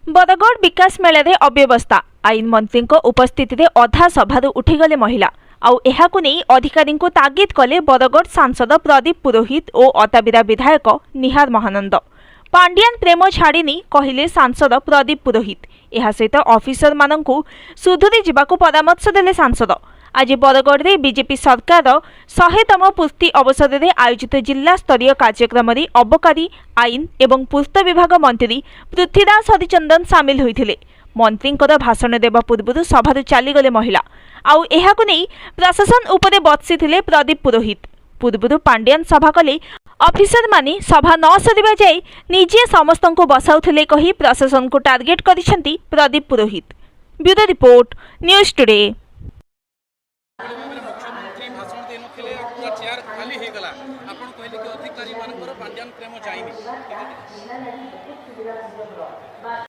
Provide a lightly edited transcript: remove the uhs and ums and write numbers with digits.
बरगढ़ विकास मेला अव्यवस्था आईन मंत्री उपस्थिति में अधा सभार उठीगले महिला आउ एहाकु नहीं अधिकारी तागिद कले बरगढ़ सांसद प्रदीप पुरोहित और अताबिरा विधायक निहार महानंद। पांडियान प्रेम छाड़ीनी कहले सांसद प्रदीप पुरोहित। यह सहित ऑफिसर मानकु सुधुरी जिबाकु परामर्श देले सांसद। आज बरगढ़ में बीजेपी सरकार 100तम पूर्ति अवसर में आयोजित जिला स्तरीय कार्यक्रम में अबकारी आईन एवं पूर्त विभाग मंत्री पृथ्वीराज हरिचंदन सामिल होते। मंत्री भाषण देवा पूर्व सभा चलीगले महिला आउ एहाकु नहीं प्रशासन उपरे बर्षिथिले प्रदीप पुरोहित। पूर्व पांडियान सभा कले ऑफिसर माने सभा न सरिबा जाय निजे समस्त को बसाउथिले कही प्रशासन को टार्गेट करिसेंती Pradeep Purohit. Bureau report news today. मुख्यमंत्री भाषण दे नथिले पूरा चेयर खाली हे गला आपण कहले कि अधिकारी मानकर पांड्यान प्रेम चाहिनी।